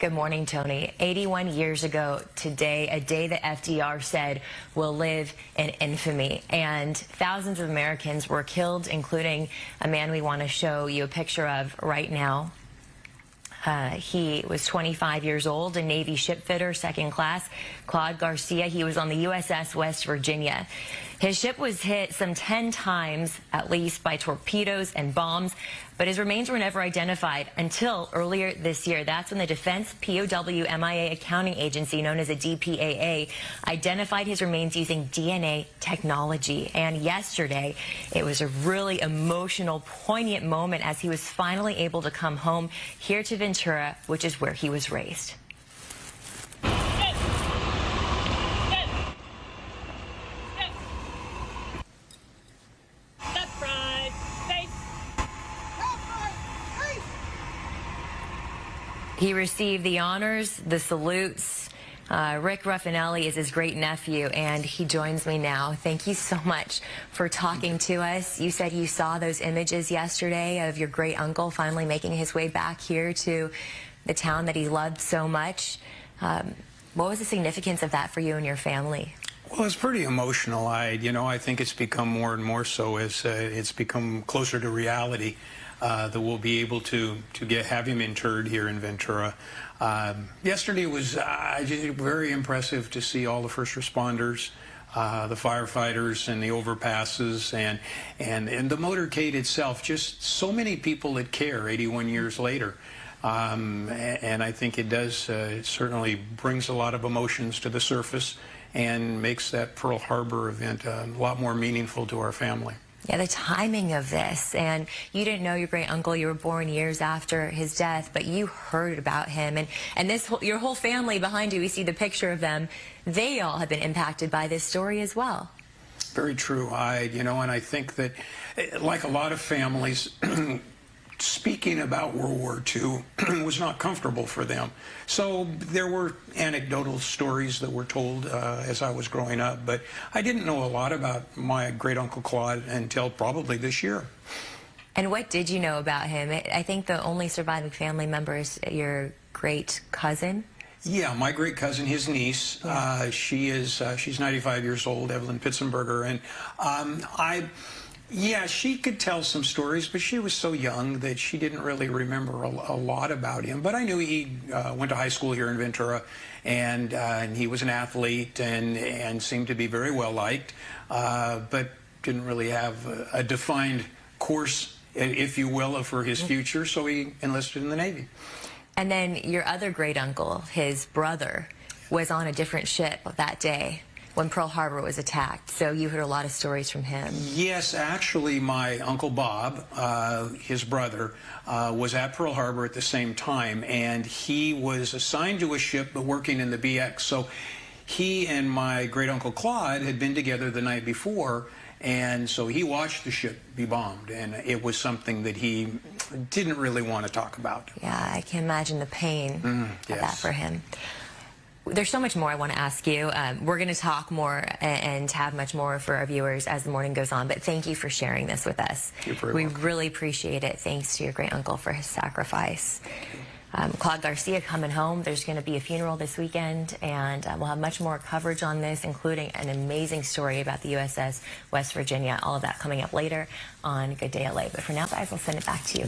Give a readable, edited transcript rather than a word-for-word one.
Good morning, Tony. 81 years ago today, a day that FDR said will live in infamy. And thousands of Americans were killed, including a man we want to show you a picture of right now. He was 25 years old, a Navy shipfitter, second class, Claude Garcia. He was on the USS West Virginia. His ship was hit some 10 times, at least, by torpedoes and bombs, but his remains were never identified until earlier this year. That's when the Defense POW MIA Accounting Agency, known as a DPAA, identified his remains using DNA technology. And yesterday, it was a really emotional, poignant moment as he was finally able to come home here to Ventura, which is where he was raised. He received the honors, the salutes. Rick Ruffinelli is his great nephew, and he joins me now. Thank you so much for talking to us. You said you saw those images yesterday of your great uncle finally making his way back here to the town that he loved so much. What was the significance of that for you and your family? Well, it's pretty emotional. I think it's become more and more so as it's become closer to reality. That we'll be able to have him interred here in Ventura. Yesterday was just very impressive to see all the first responders, the firefighters and the overpasses and the motorcade itself. Just so many people that care 81 years later. And I think it does, it certainly brings a lot of emotions to the surface and makes that Pearl Harbor event a lot more meaningful to our family. Yeah, the timing of this, and you didn't know your great uncle. You were born years after his death, but you heard about him, and your whole family behind you. We see the picture of them. They all have been impacted by this story as well. Very true. And I think that, like a lot of families, speaking about World War II was not comfortable for them. So there were anecdotal stories that were told as I was growing up, but I didn't know a lot about my great Uncle Claude until probably this year. And what did you know about him? I think the only surviving family member is your great cousin. Yeah, my great cousin, his niece. Yeah. She's 95 years old, Evelyn Pitzenberger, and yeah, she could tell some stories, but she was so young that she didn't really remember a lot about him. But I knew he went to high school here in Ventura, and he was an athlete and seemed to be very well liked, but didn't really have a defined course, if you will, for his future, so he enlisted in the Navy. And then your other great uncle, his brother, was on a different ship that day when Pearl Harbor was attacked, so you heard a lot of stories from him. Yes, actually, my Uncle Bob, his brother, was at Pearl Harbor at the same time, and he was assigned to a ship but working in the BX. So he and my great Uncle Claude had been together the night before, and so he watched the ship be bombed, and it was something that he didn't really want to talk about. Yeah, I can imagine the pain of that for him. There's so much more I want to ask you. We're going to talk more and have much more for our viewers as the morning goes on, but thank you for sharing this with us. We really appreciate it. Thanks to your great uncle for his sacrifice. Claude Garcia coming home. There's going to be a funeral this weekend, and we'll have much more coverage on this, including an amazing story about the USS West Virginia. All of that coming up later on GDLA. But for now, guys, I'll send it back to you.